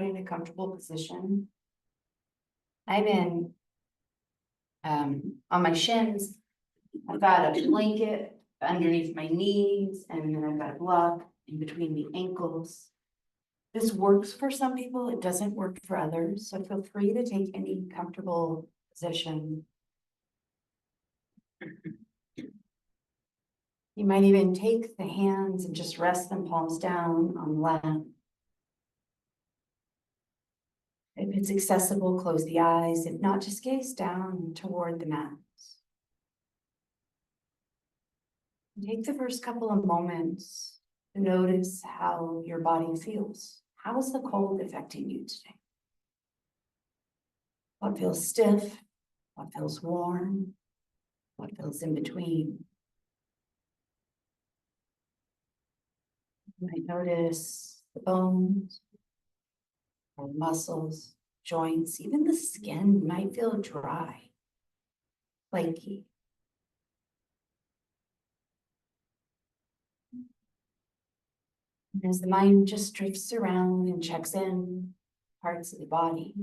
in a comfortable position. I'm in on my shins. I've got a blanket underneath my knees, and then I've got a block in between the ankles. This works for some people, it doesn't work for others, so feel free to take any comfortable position. You might even take the hands and just rest them palms down on the lap. If it's accessible, close the eyes. If not, just gaze down toward the mat. Take the first couple of moments to notice how your body feels. How is the cold affecting you today? What feels stiff? What feels warm? What feels in between? You might notice the bones or the muscles, joints, even the skin might feel dry, flaky. And as the mind just drifts around and checks in parts of the body,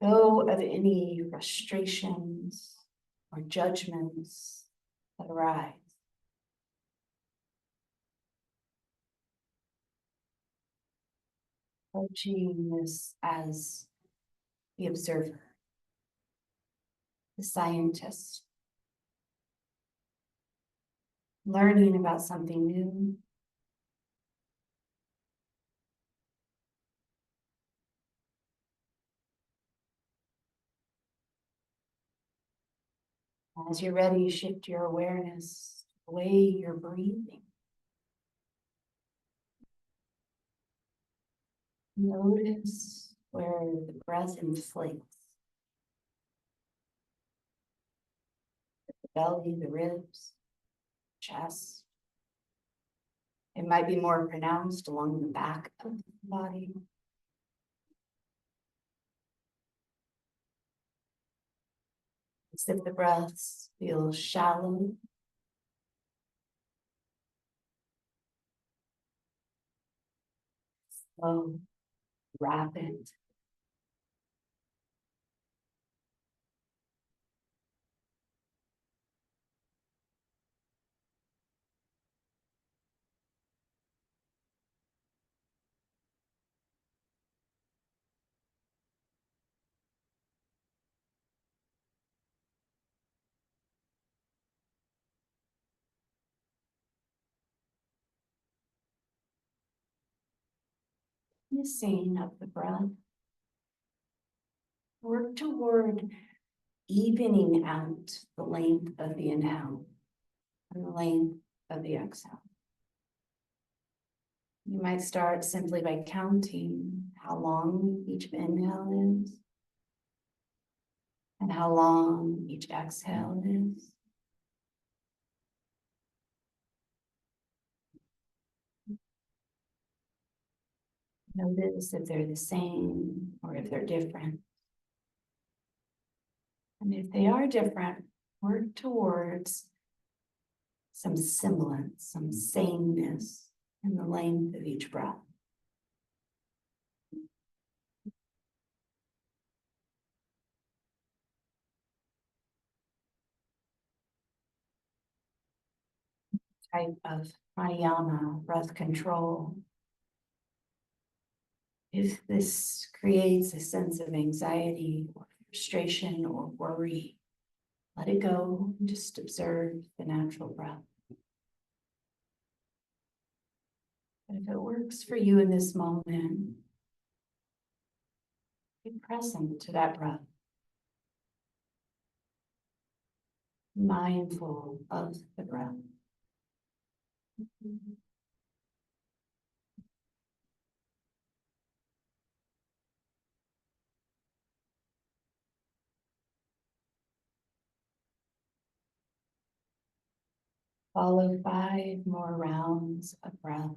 go of any frustrations or judgments that arise. Approaching this as the observer, the scientist, learning about something new. As you're ready, shift your awareness to the way you're breathing. Notice where the breath inflates. The belly, the ribs, chest. It might be more pronounced along the back of the body. As if the breaths feel shallow, slow, rapid. Missing of the breath. Work toward evening out the length of the inhale and the length of the exhale. You might start simply by counting how long each inhale is and how long each exhale is. Notice if they're the same or if they're different. And if they are different, work towards some semblance, some sameness in the length of each breath. Type of pranayama, breath control. If this creates a sense of anxiety or frustration or worry, let it go and just observe the natural breath. But if it works for you in this moment, be present to that breath. Mindful of the breath. Follow 5 more rounds of breath.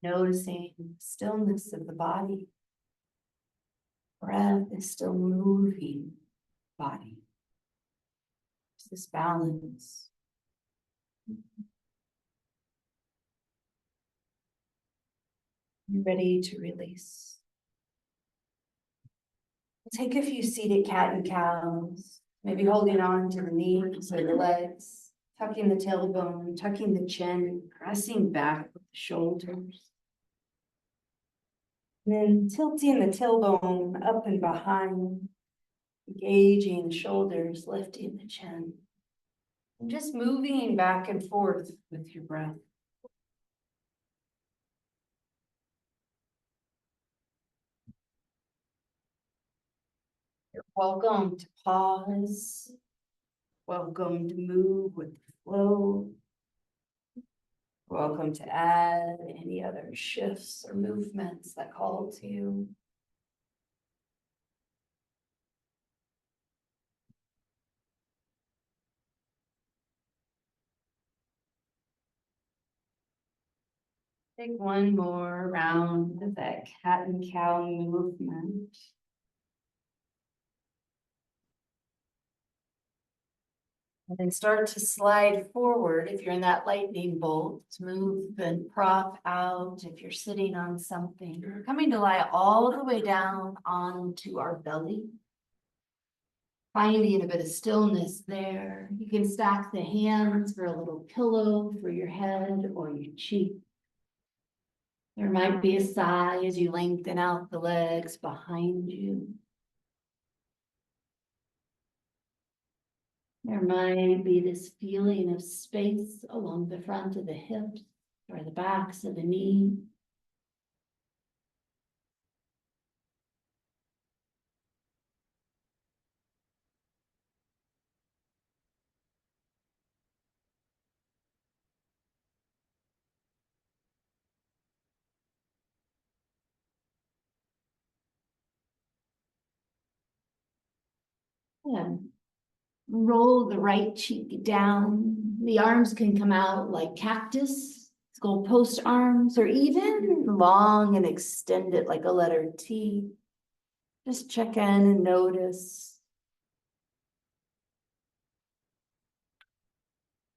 Noticing the stillness of the body, breath is still moving body. It's this balance. You're ready to release. Take a few seated cat and cows, maybe holding on to the knees or the legs, tucking the tailbone, tucking the chin, pressing back with the shoulders. And then tilting the tailbone up and behind, engaging the shoulders, lifting the chin. And just moving back and forth with your breath. You're welcome to pause. Welcome to move with the flow. Welcome to add any other shifts or movements that call to you. Take one more round of that cat and cow movement. And then start to slide forward if you're in that lightning bolt. Move and prop out if you're sitting on something. We're coming to lie all the way down onto our belly. Finding a bit of stillness there. You can stack the hands for a little pillow for your head or your cheek. There might be a sigh as you lengthen out the legs behind you. There might be this feeling of space along the front of the hips or the backs of the knee. And roll the right cheek down. The arms can come out like cactus, goalpost arms, or even long and extended like a letter T. Just check in and notice.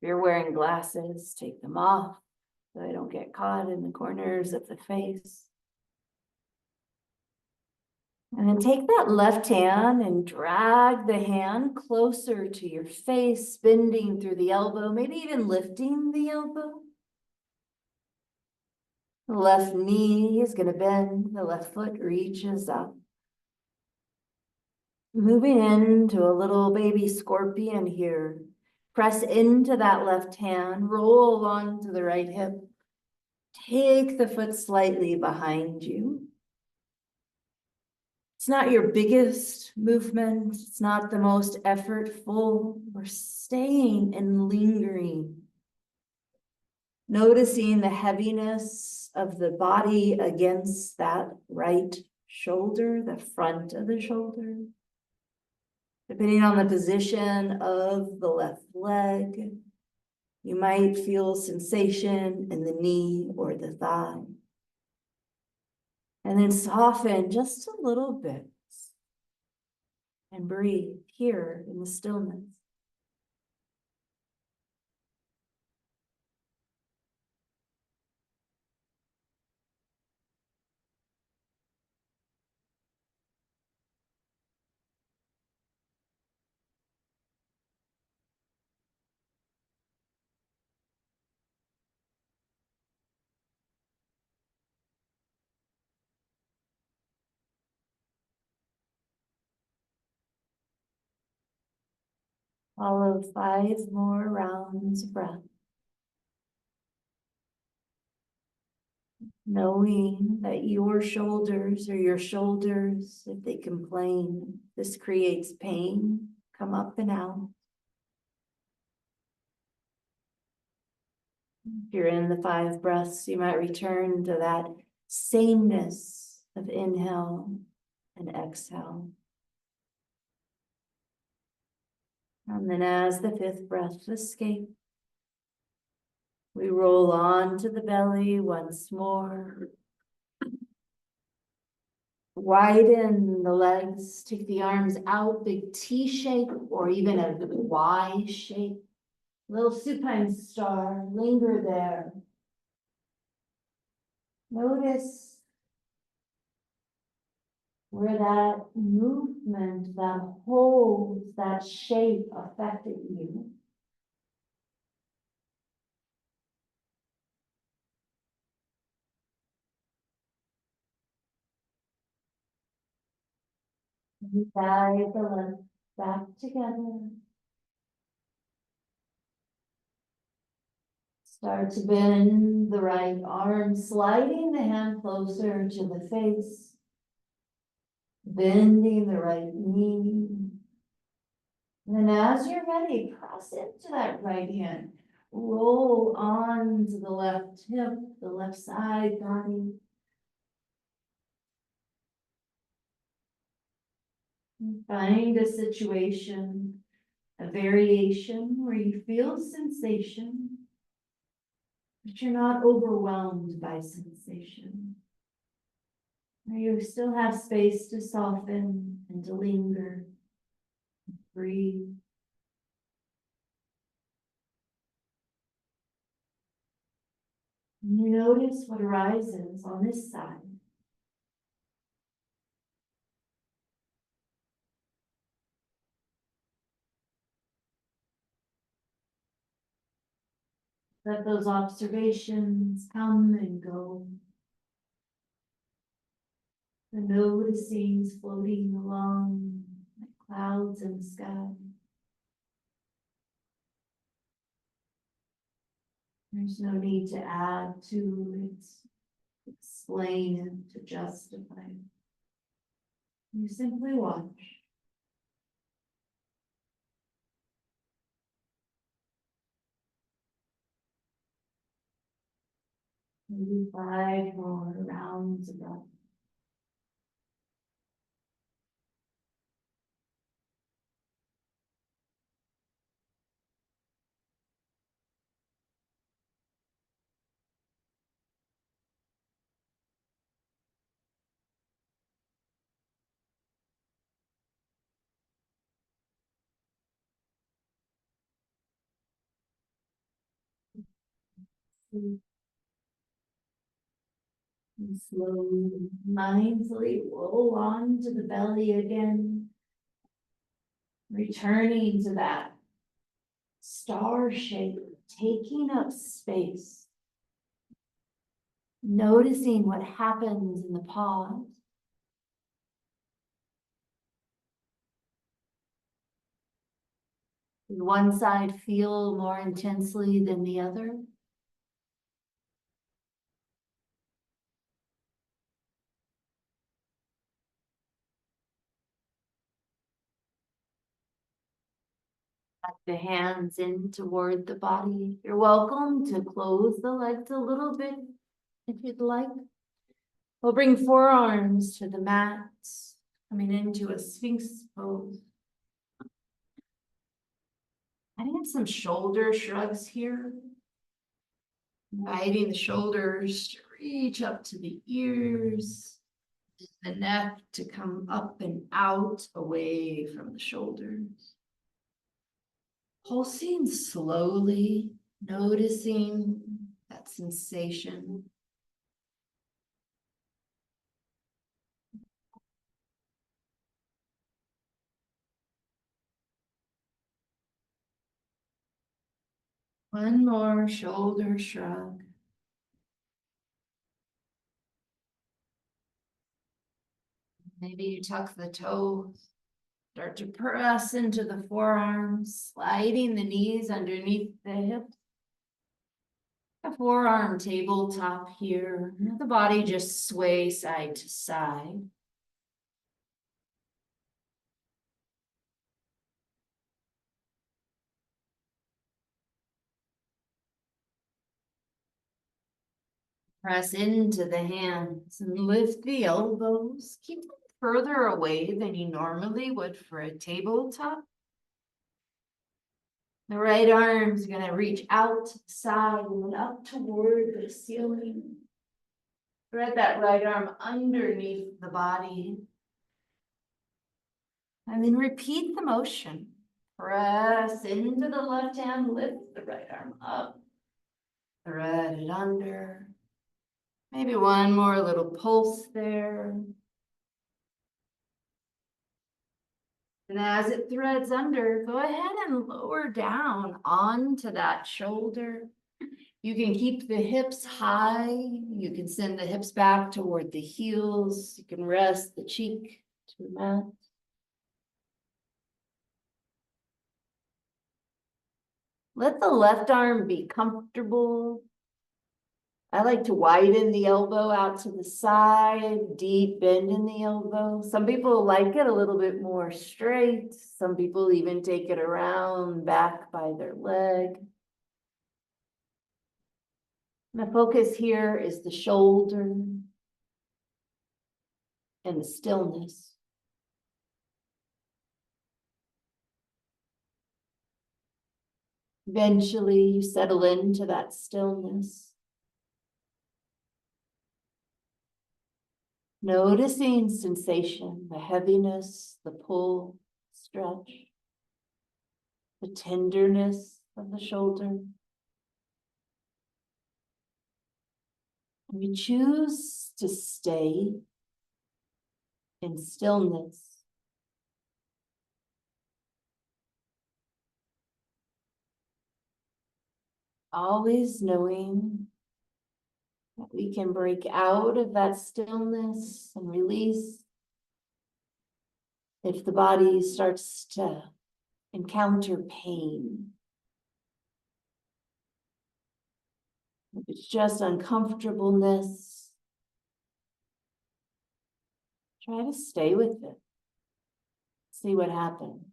If you're wearing glasses, take them off so they don't get caught in the corners of the face. And then take that left hand and drag the hand closer to your face, bending through the elbow, maybe even lifting the elbow. The left knee is going to bend, the left foot reaches up. Moving into a little baby scorpion here. Press into that left hand, roll along to the right hip. Take the foot slightly behind you. It's not your biggest movement. It's not the most effortful. We're staying and lingering. Noticing the heaviness of the body against that right shoulder, the front of the shoulder. Depending on the position of the left leg, you might feel sensation in the knee or the thigh. And then soften just a little bit and breathe here in the stillness. Follow 5 more rounds of breath. Knowing that your shoulders are your shoulders, if they complain, this creates pain, come up and out. If you're in the 5 breaths, you might return to that sameness of inhale and exhale. And then as the 5th breath escapes, we roll on to the belly once more. Widen the legs, take the arms out, big T shape or even a Y shape. Little supine star, linger there. Notice where that movement, that hold, that shape affected you. Guide the legs back together. Start to bend the right arm, sliding the hand closer to the face. Bending the right knee. And then as you're ready, press into that right hand. Roll on to the left hip, the left side body. Find a situation, a variation where you feel sensation, but you're not overwhelmed by sensation. Where you still have space to soften and to linger, breathe. And you notice what arises on this side. Let those observations come and go. The noticings floating along like clouds in the sky. There's no need to add to it, explain it, to justify it. You simply watch. Maybe 5 more rounds of breath. And slowly, mindfully roll on to the belly again. Returning to that star shape, taking up space. Noticing what happens in the pause. Does one side feel more intensely than the other? Tuck the hands in toward the body. You're welcome to close the legs a little bit if you'd like. We'll bring forearms to the mat, coming into a Sphinx pose. I have some shoulder shrugs here. Inviting the shoulders to reach up to the ears, the neck to come up and out away from the shoulders. Pulsing slowly, noticing that sensation. One more shoulder shrug. Maybe you tuck the toes, start to press into the forearms, sliding the knees underneath the hips. A forearm tabletop here. Let the body just sway side to side. Press into the hands and lift the elbows. Keep them further away than you normally would for a tabletop. The right arm's gonna reach out to the side and up toward the ceiling. Thread that right arm underneath the body. And then repeat the motion. Press into the left hand, lift the right arm up. Thread it under. Maybe one more little pulse there. And as it threads under, go ahead and lower down onto that shoulder. You can keep the hips high. You can send the hips back toward the heels. You can rest the cheek to the mat. Let the left arm be comfortable. I like to widen the elbow out to the side, deep bend in the elbow. Some people like it a little bit more straight. Some people even take it around back by their leg. The focus here is the shoulder and the stillness. Eventually, you settle into that stillness. Noticing sensation, the heaviness, the pull, stretch, the tenderness of the shoulder. We choose to stay in stillness. Always knowing that we can break out of that stillness and release if the body starts to encounter pain. If it's just uncomfortableness, try to stay with it. See what happens.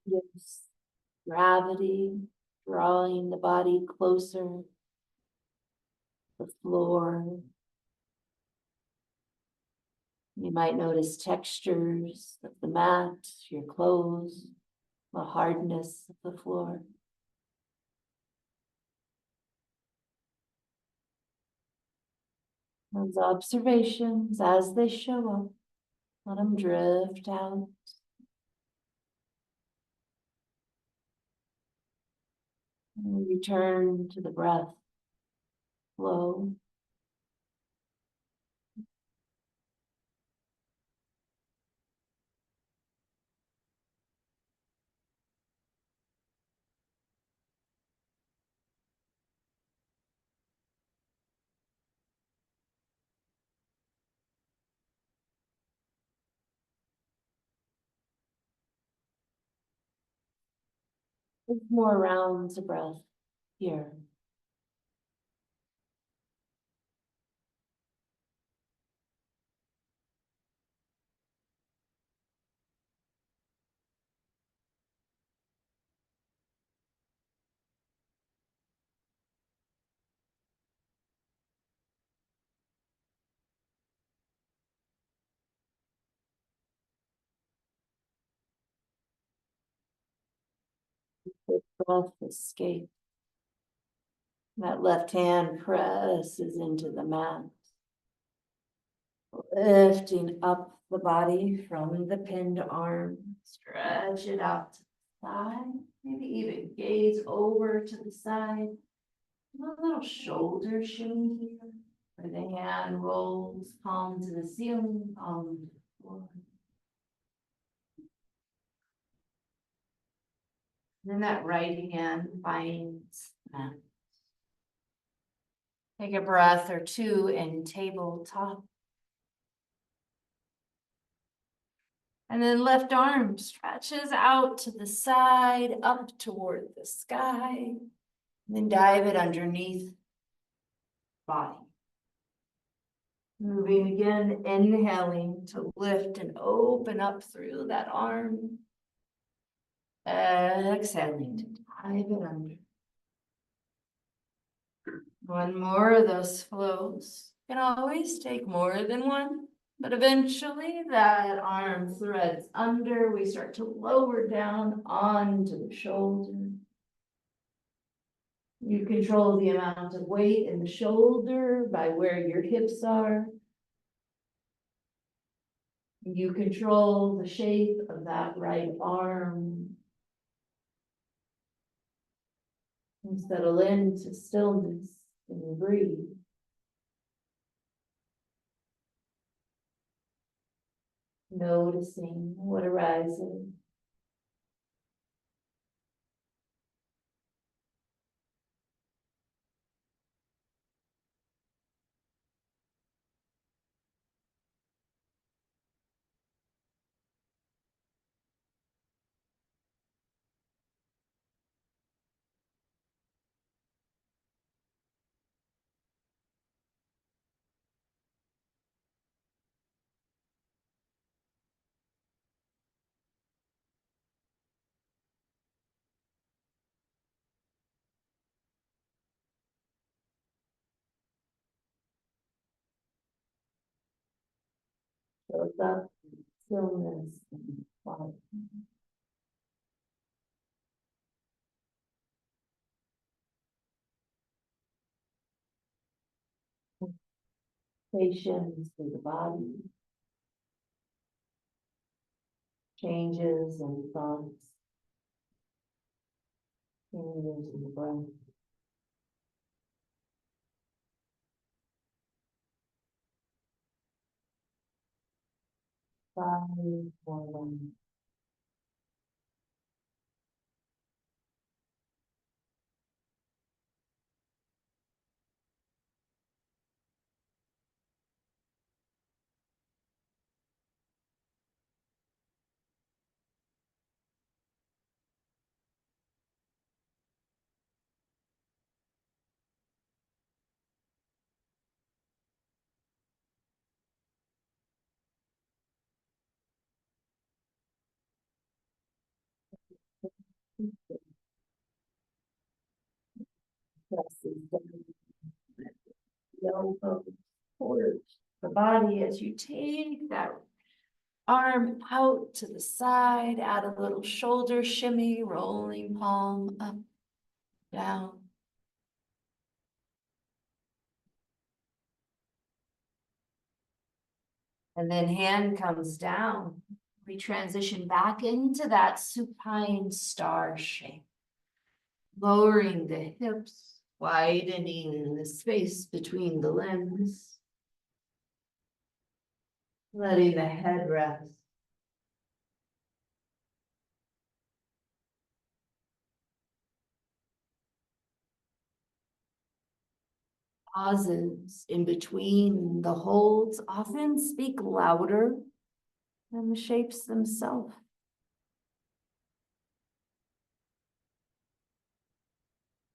Just gravity drawing the body closer to the floor. You might notice textures of the mat, your clothes, the hardness of the floor. Those observations as they show up, let them drift out. And return to the breath flow. More rounds of breath here. The breath escape. That left hand presses into the mat. Lifting up the body from the pinned arm. Stretch it out to the side. Maybe even gaze over to the side. A little shoulder shimmy here. Where the hand rolls, palm to the ceiling, palm to the floor. Then that right hand finds mat. Take a breath or two in tabletop. And then left arm stretches out to the side, up toward the sky. And then dive it underneath body. Moving again, inhaling to lift and open up through that arm. Exhaling to dive it under. One more of those flows. You can always take more than one, but eventually that arm threads under. We start to lower down onto the shoulder. You control the amount of weight in the shoulder by where your hips are. You control the shape of that right arm. And settle into stillness and breathe. Noticing what arises. Shows up, stillness, and quiet. Patience through the body. Changes and thoughts. Changes in the breath. Five, four, presses down. The elbows towards the body as you take that arm out to the side, add a little shoulder shimmy, rolling palm up, down. And then hand comes down. We transition back into that supine star shape. Lowering the hips, widening the space between the limbs. Letting the head rest. Pauses in between the holds often speak louder than the shapes themselves.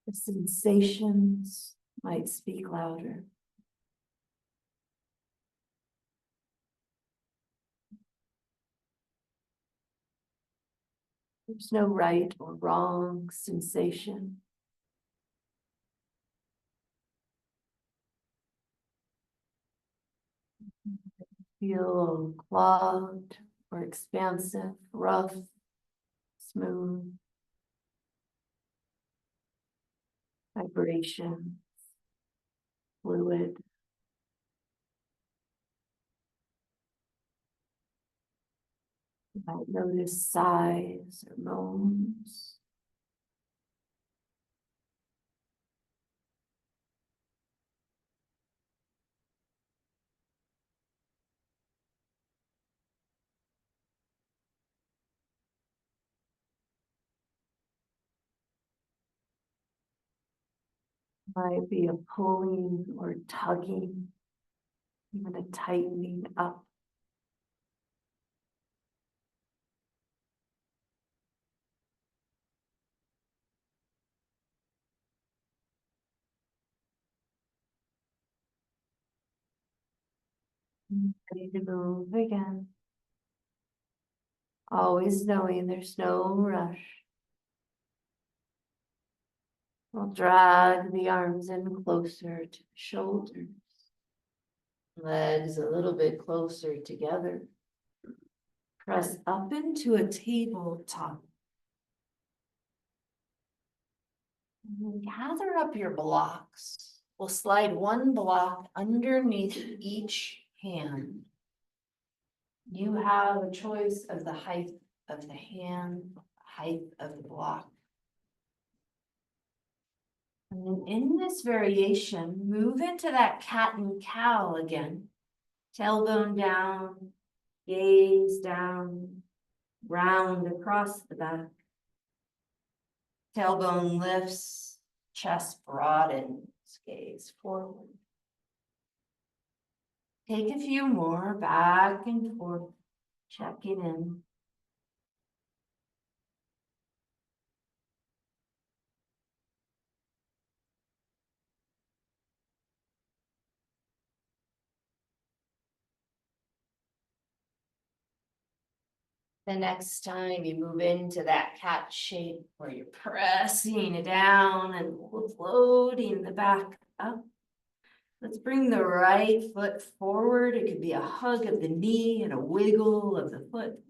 The sensations might speak louder. There's no right or wrong sensation. Feel clogged or expansive, rough, smooth, vibration, fluid. You might notice sighs or moans. Might be a pulling or tugging, even a tightening up. Ready to move again. Always knowing there's no rush. We'll drag the arms in closer to the shoulders. Legs a little bit closer together. Press up into a tabletop. Gather up your blocks. We'll slide one block underneath each hand. You have a choice of the height of the hand, height of the block. And then in this variation, move into that cat and cow again. Tailbone down, gaze down, round across the back. Tailbone lifts, chest broadens, gaze forward. Take a few more, back and forth, checking in. The next time you move into that cat shape where you're pressing it down and floating the back up. Let's bring the right foot forward. It could be a hug of the knee and a wiggle of the foot.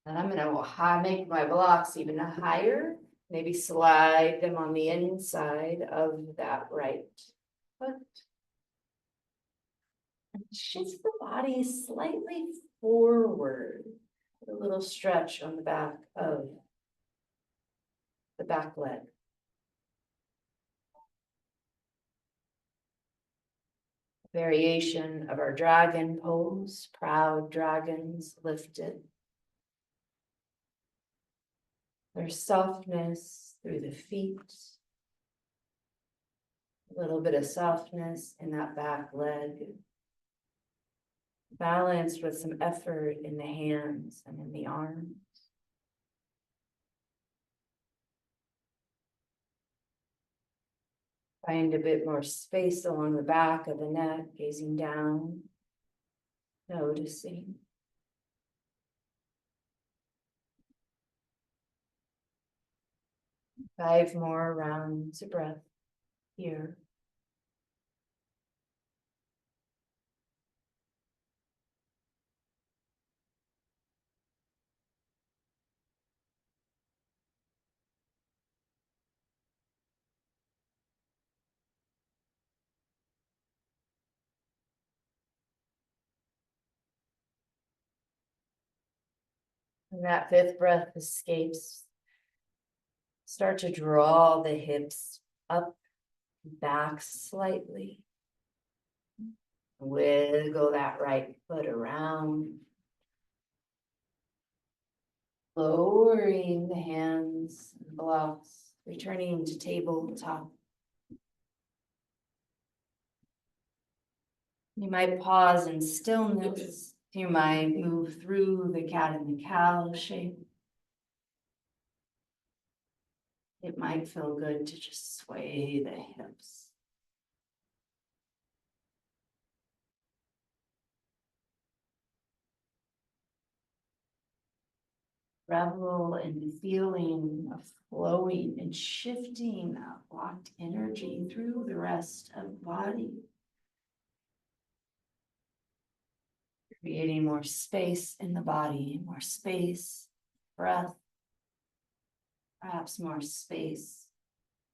And I'm gonna make my blocks even higher. Maybe slide them on the inside of that right foot. And shift the body slightly forward. A little stretch on the back of the back leg. Variation of our dragon pose, proud dragons lifted. There's softness through the feet. A little bit of softness in that back leg. Balanced with some effort in the hands and in the arms. Find a bit more space along the back of the neck, gazing down, noticing. Five more rounds of breath here. And that fifth breath escapes. Start to draw the hips up, back slightly. Wiggle that right foot around. Lowering the hands and blocks, returning to tabletop. You might pause in stillness. You might move through the cat and the cow shape. It might feel good to just sway the hips. Revel in the feeling of flowing and shifting locked energy through the rest of the body. Creating more space in the body, more space, breath, perhaps more space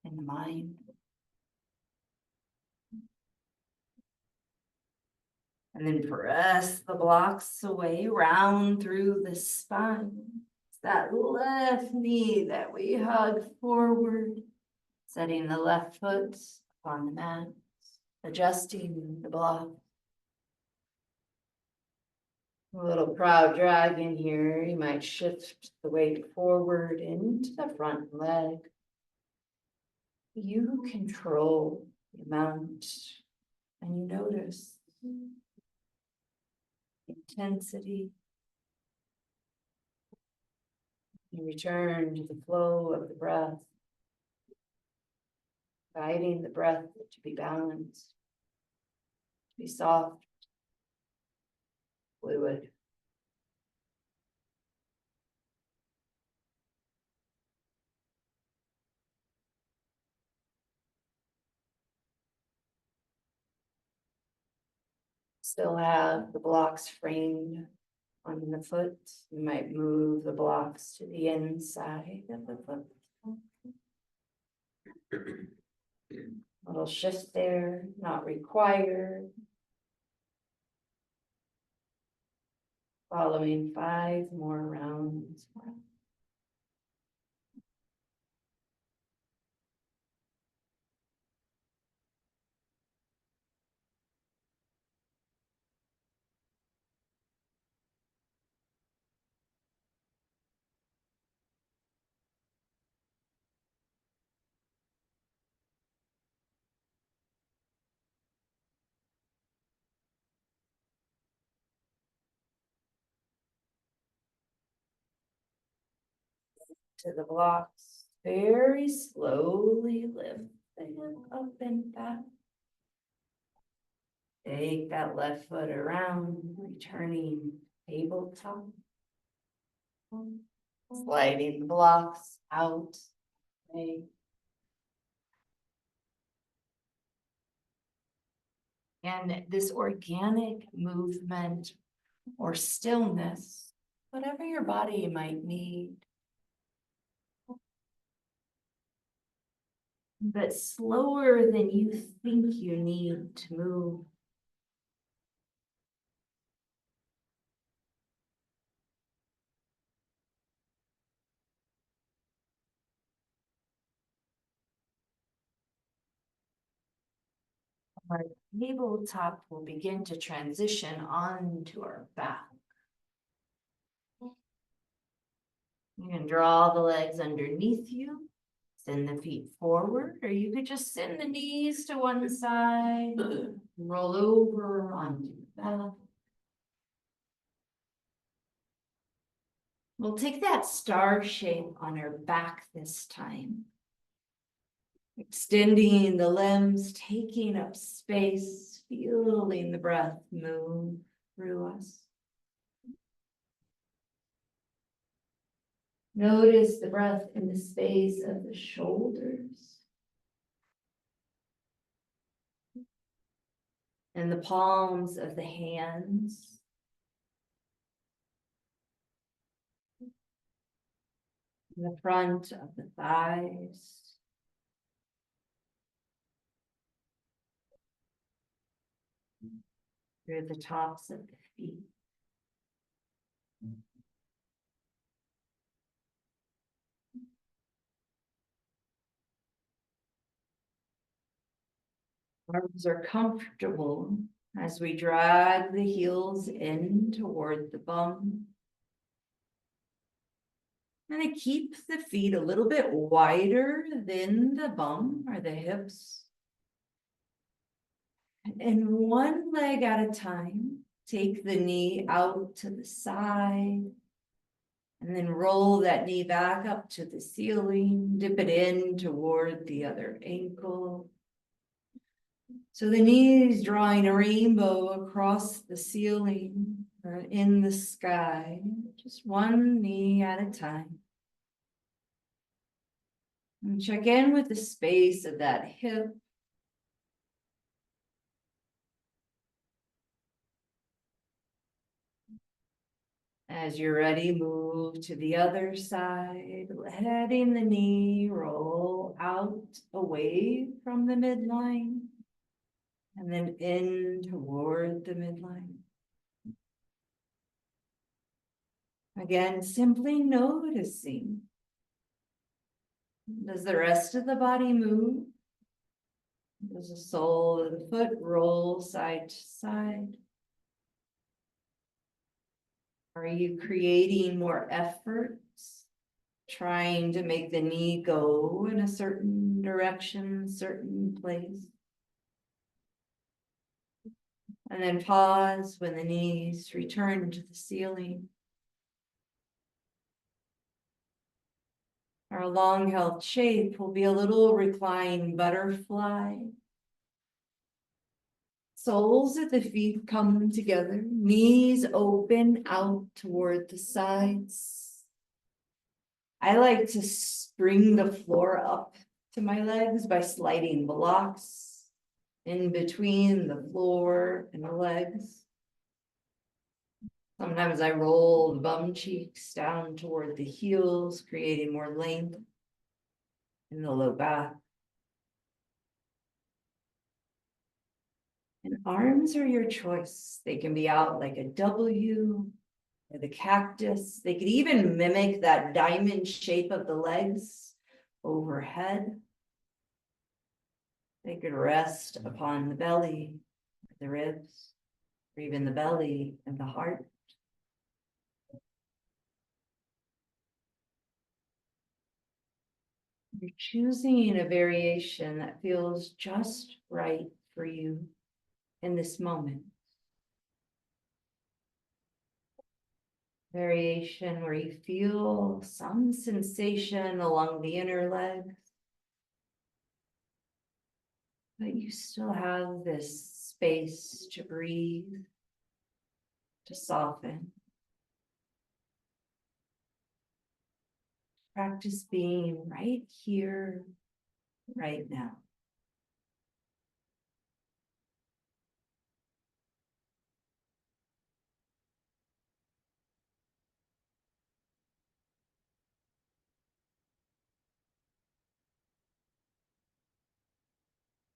in the mind. And then press the blocks away, round through the spine. It's that left knee that we hug forward, setting the left foot on the mat, adjusting the block. A little proud dragon here. You might shift the weight forward into the front leg. You control the amount and you notice intensity. You return to the flow of the breath, guiding the breath to be balanced. Be soft. Fluid. Still have the blocks framed on the foot. You might move the blocks to the inside of the foot. Little shift there, not required. Following 5 more rounds. To the blocks, very slowly lift the hip up and back. Take that left foot around, returning tabletop. Sliding the blocks out. Okay. And this organic movement or stillness, whatever your body might need. But slower than you think you need to move. Our tabletop will begin to transition onto our back. You can draw the legs underneath you, send the feet forward, or you could just send the knees to one side, roll over onto the back. We'll take that star shape on our back this time. Extending the limbs, taking up space, feeling the breath move through us. Notice the breath in the space of the shoulders. And the palms of the hands. The front of the thighs. Through the tops of the feet. Arms are comfortable as we drag the heels in toward the bum. And I keep the feet a little bit wider than the bum or the hips. And one leg at a time, take the knee out to the side. And then roll that knee back up to the ceiling, dip it in toward the other ankle. So the knee is drawing a rainbow across the ceiling or in the sky, just one knee at a time. And check in with the space of that hip. As you're ready, move to the other side, letting the knee roll out away from the midline. And then in toward the midline. Again, simply noticing. Does the rest of the body move? Does the sole of the foot roll side to side? Are you creating more efforts? Trying to make the knee go in a certain direction, certain place? And then pause when the knees return to the ceiling. Our long held shape will be a little reclined butterfly. Soles of the feet come together, knees open out toward the sides. I like to bring the floor up to my legs by sliding blocks in between the floor and the legs. Sometimes I roll the bum cheeks down toward the heels, creating more length in the low back. And arms are your choice. They can be out like a W or the cactus. They could even mimic that diamond shape of the legs overhead. They could rest upon the belly, the ribs, or even the belly and the heart. You're choosing a variation that feels just right for you in this moment. Variation where you feel some sensation along the inner legs, but you still have this space to breathe, to soften. Practice being right here, right now.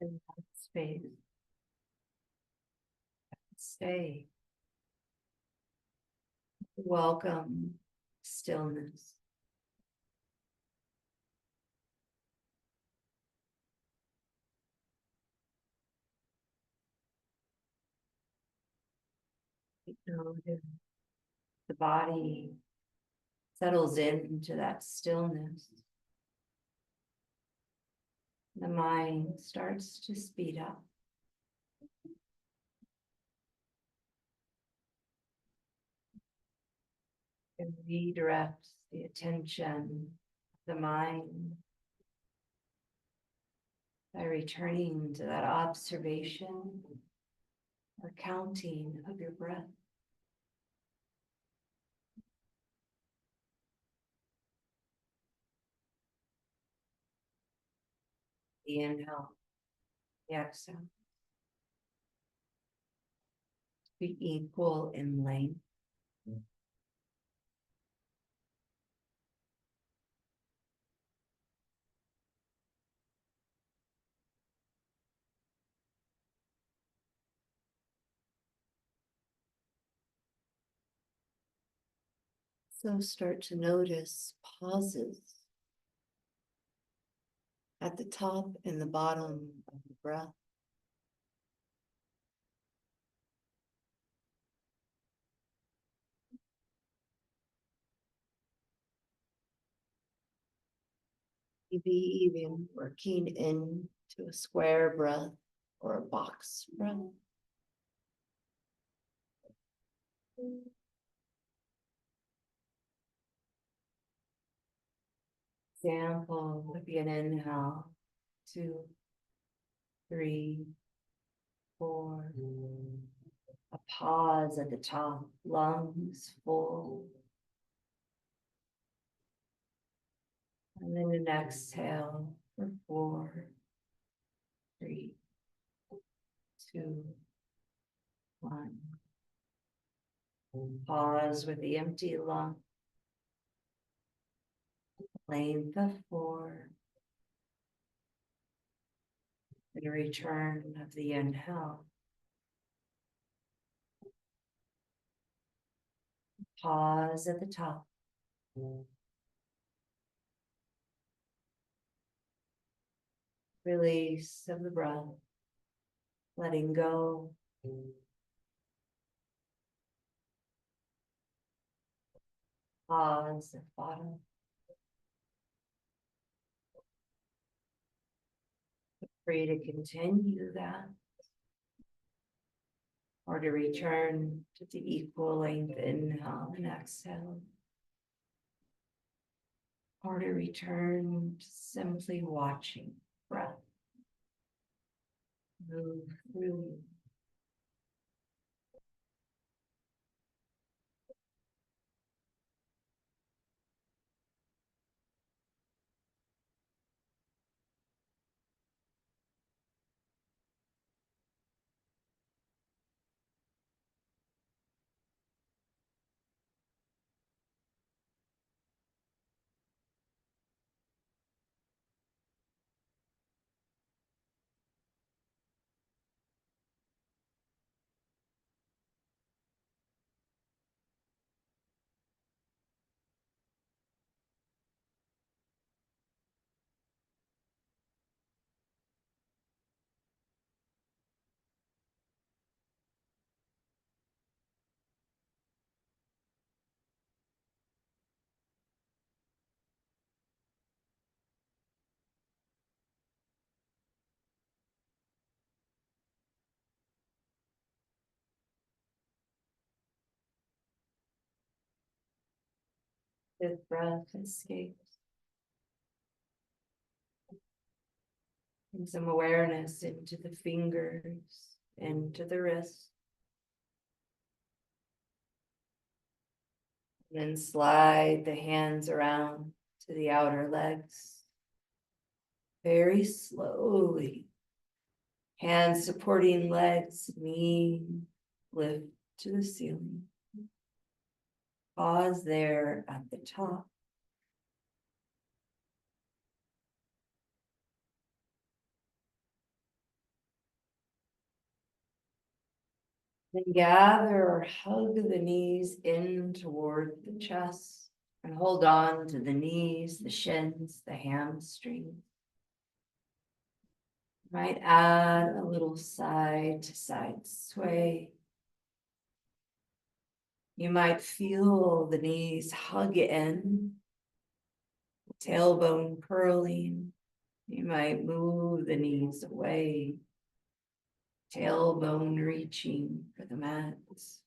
In that space. Stay. Welcome stillness. The body settles into that stillness. The mind starts to speed up. And redirect the attention of the mind by returning to that observation or counting of your breath. The inhale, the exhale. Be equal in length. So start to notice pauses at the top and the bottom of the breath. Maybe even working into a square breath or a box breath. Example would be an inhale, 2, 3, 4. A pause at the top, lungs full. And then an exhale for 4, 3, 2, 1. Pause with the empty lung. Length of 4. And a return of the inhale. Pause at the top. Release of the breath. Letting go. Pause at bottom. Free to continue that, or to return to the equal length inhale and exhale, or to return to simply watching breath move through you. Fifth breath escapes. And some awareness into the fingers, into the wrist. Then slide the hands around to the outer legs. Very slowly. Hands supporting legs, knee lift to the ceiling. Pause there at the top. Then gather or hug the knees in toward the chest and hold on to the knees, the shins, the hamstrings. Might add a little side to side sway. You might feel the knees hug in, tailbone curling. You might move the knees away, tailbone reaching for the mats.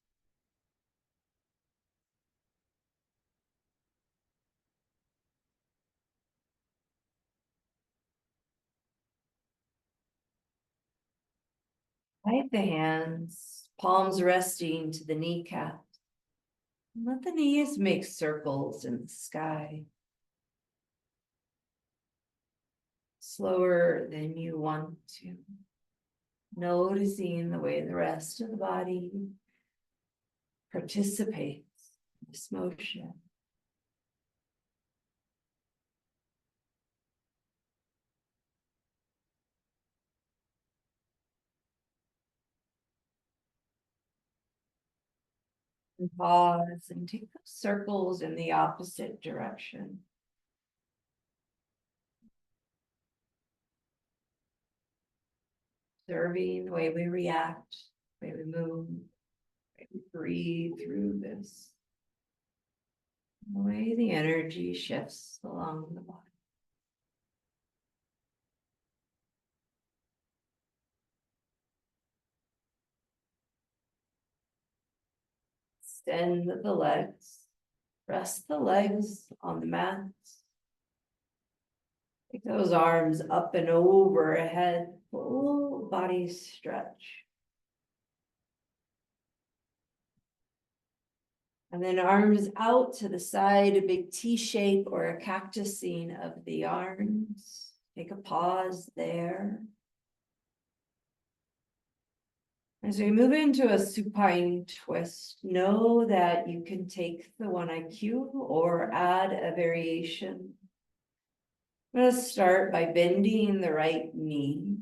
Light the hands, palms resting to the kneecaps. Let the knees make circles in the sky. Slower than you want to. Noticing the way the rest of the body participates in this motion. And pause and take those circles in the opposite direction. Observing the way we react, the way we move, the way we breathe through this. The way the energy shifts along the body. Extend the legs. Rest the legs on the mats. Take those arms up and overhead, full body stretch. And then arms out to the side, a big T shape or a cactusing of the arms. Take a pause there. As we move into a supine twist, know that you can take the 1IQ or add a variation. I'm going to start by bending the right knee.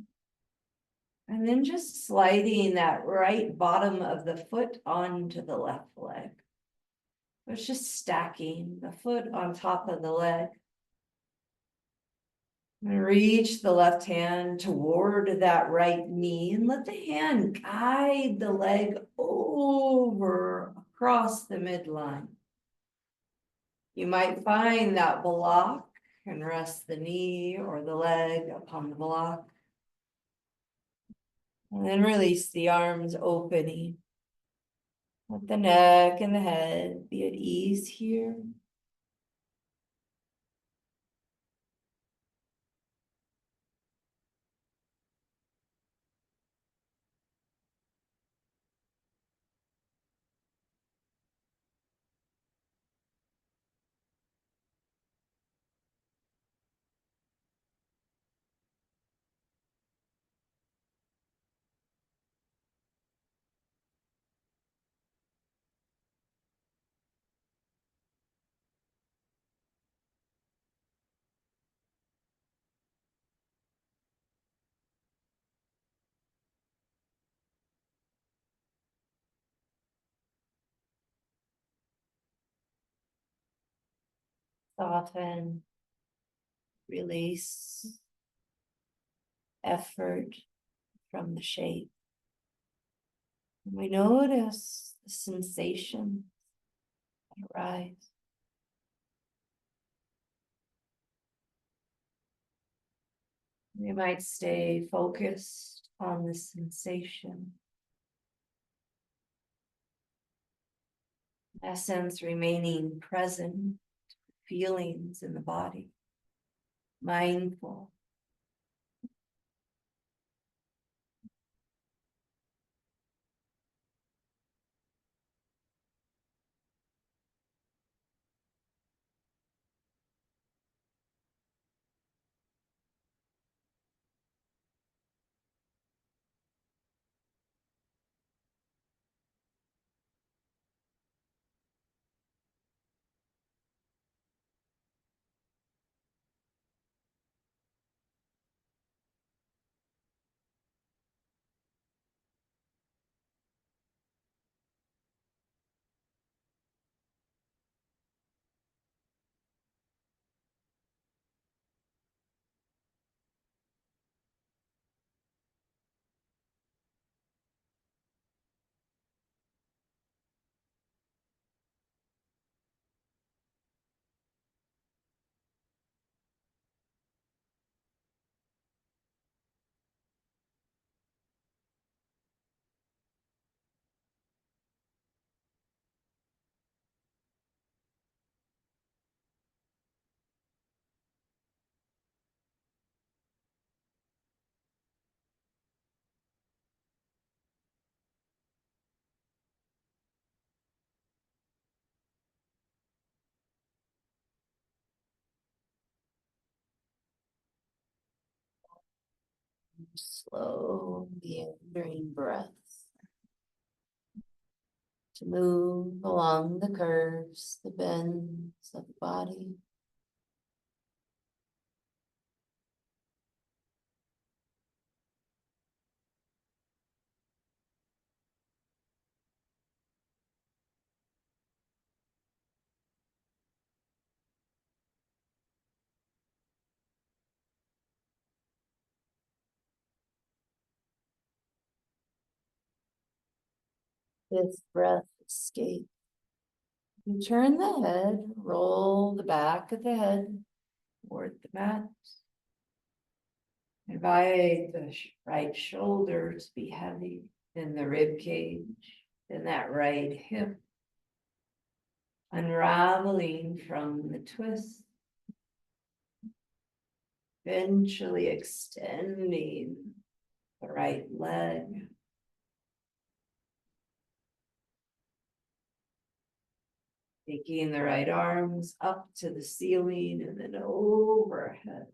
And then just sliding that right bottom of the foot onto the left leg. It's just stacking the foot on top of the leg. And reach the left hand toward that right knee and let the hand guide the leg over across the midline. You might find that block and rest the knee or the leg upon the block. And then release the arms opening. Let the neck and the head be at ease here. Soften, release effort from the shape. And we notice the sensation that arise. We might stay focused on the sensation. In essence, remaining present feelings in the body. Mindful. Slow meandering breaths to move along the curves, the bends of the body. Fifth breath, escape. You turn the head, roll the back of the head toward the mat. Invite the right shoulder to be heavy in the rib cage, in that right hip. Unraveling from the twist. Eventually extending the right leg. Taking the right arms up to the ceiling and then overhead.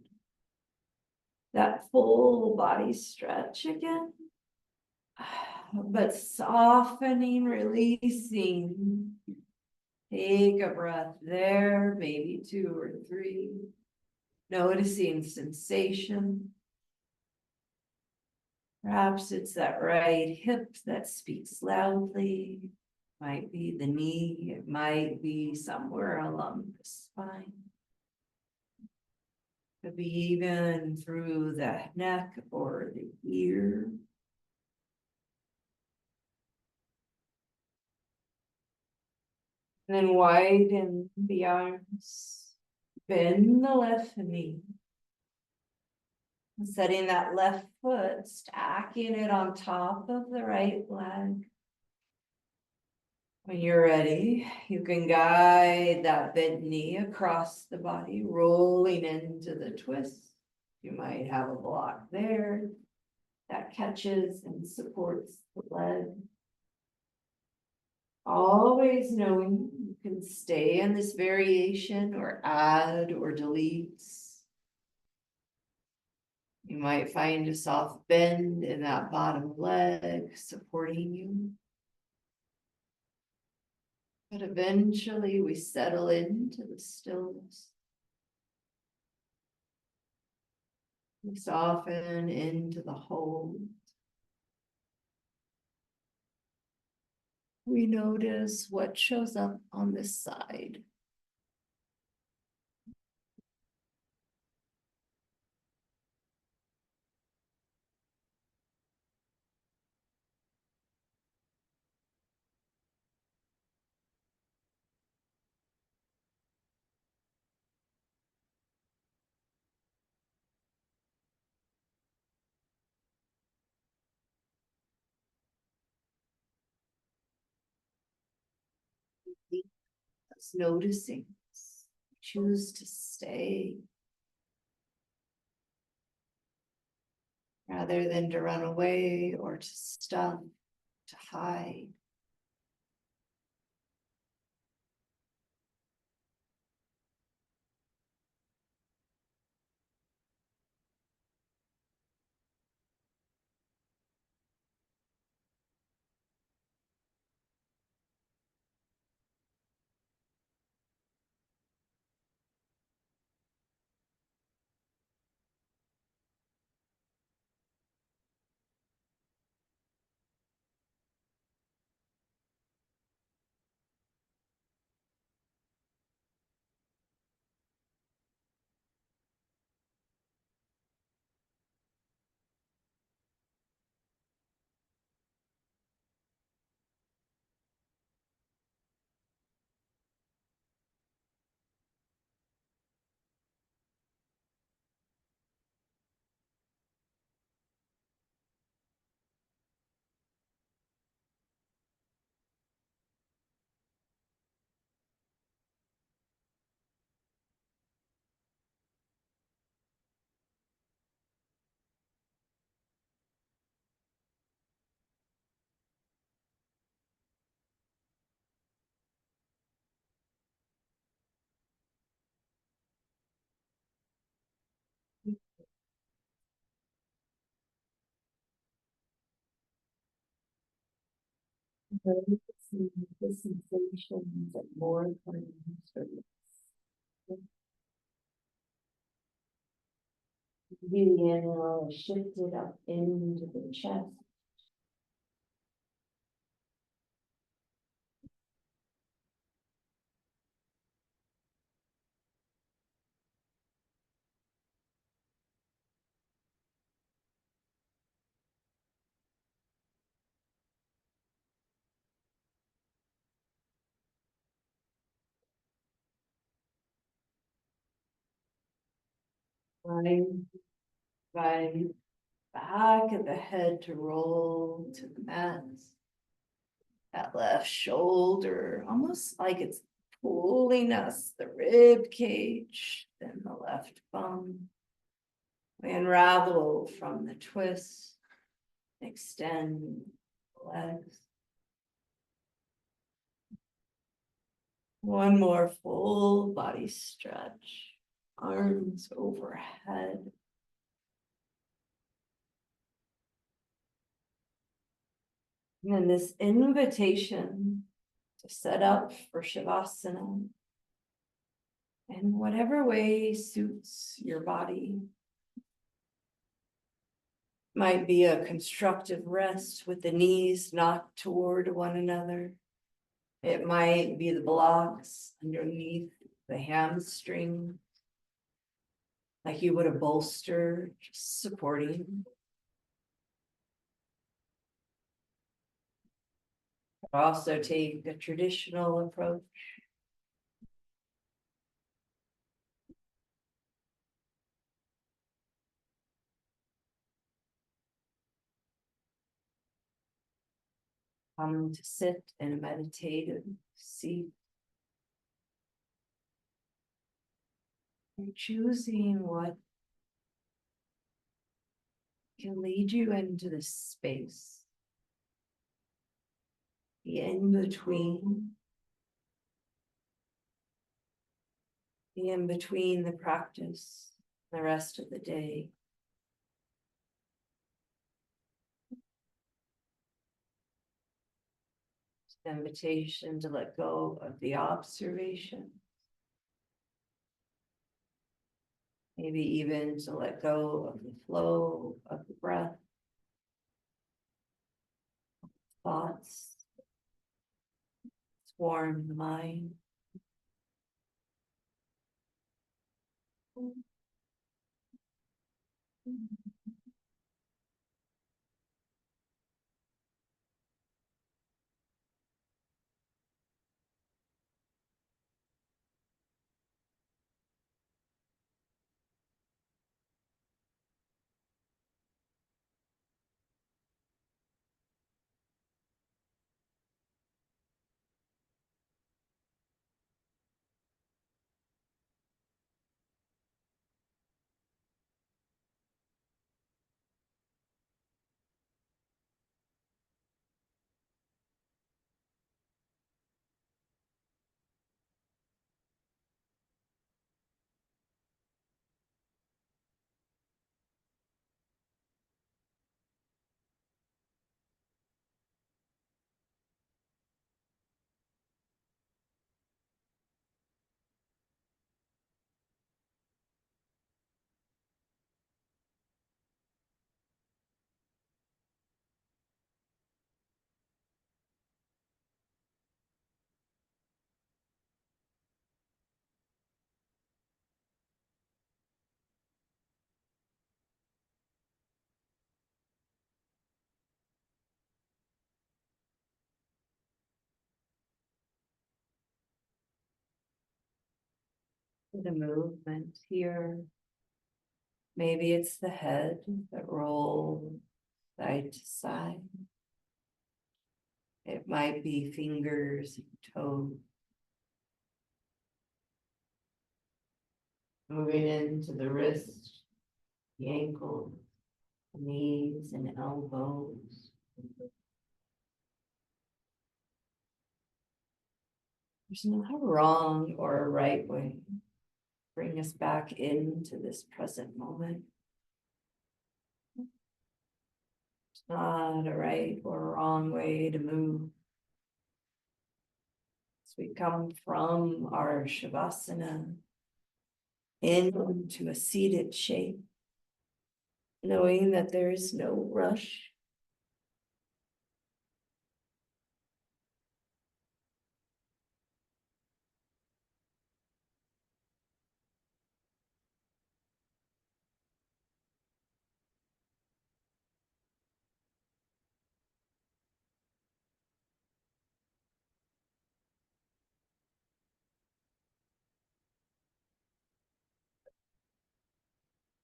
That full body stretch again. But softening, releasing. Take a breath there, maybe 2 or 3. Noticing sensation. Perhaps it's that right hip that speaks loudly. Might be the knee, it might be somewhere along the spine. Could be even through the neck or the ear. And then widen the arms. Bend the left knee. Setting that left foot, stacking it on top of the right leg. When you're ready, you can guide that bent knee across the body, rolling into the twist. You might have a block there that catches and supports the leg. Always knowing you can stay in this variation or add or delete. You might find a soft bend in that bottom leg supporting you. But eventually we settle into the stillness. We soften into the hold. We notice what shows up on this side. Just noticing choose to stay. Rather than to run away or to stuff, to hide. The sensations of more the inhale shifted up into the chest. Line by back of the head to roll to the mat. That left shoulder, almost like it's pulling us, the rib cage, then the left bum. We unravel from the twist, extend the legs. One more full body stretch, arms overhead. And then this invitation to set up for Shavasana in whatever way suits your body. Might be a constructive rest with the knees knocked toward one another. It might be the blocks underneath the hamstring, like you would a bolster, just supporting. Also take a traditional approach. Come to sit in a meditative seat. You're choosing what can lead you into this space. The in-between. The in-between the practice, the rest of the day. Invitation to let go of the observation. Maybe even to let go of the flow of the breath. Thoughts. Swarm the mind. The movement here. Maybe it's the head that rolls side to side. It might be fingers and toes. Moving into the wrist, the ankle, the knees and elbows. There's not a wrong or a right way. Bring us back into this present moment. It's not a right or a wrong way to move. As we come from our Shavasana into a seated shape, knowing that there is no rush.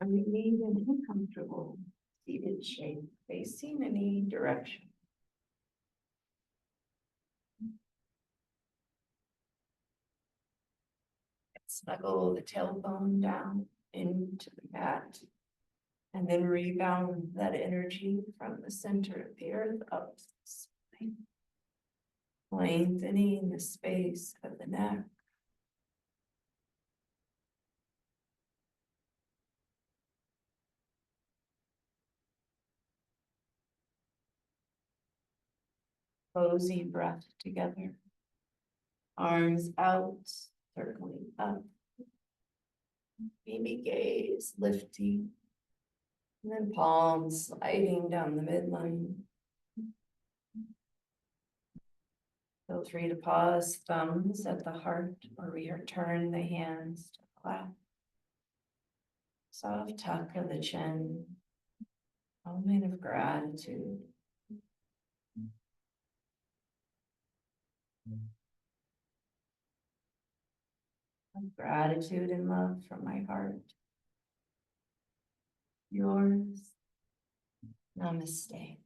And we leave in a comfortable seated shape, facing any direction. Snuggle the tailbone down into the mat. And then rebound that energy from the center of the earth up to the spine. Lengthening the space of the neck. Cozy breath together. Arms out, circling up. Baby gaze lifting. And then palms sliding down the midline. Feel free to pause, thumbs at the heart, or return the hands to the lap. Soft tuck of the chin. Moment of gratitude. Gratitude and love from my heart. Yours. Namaste.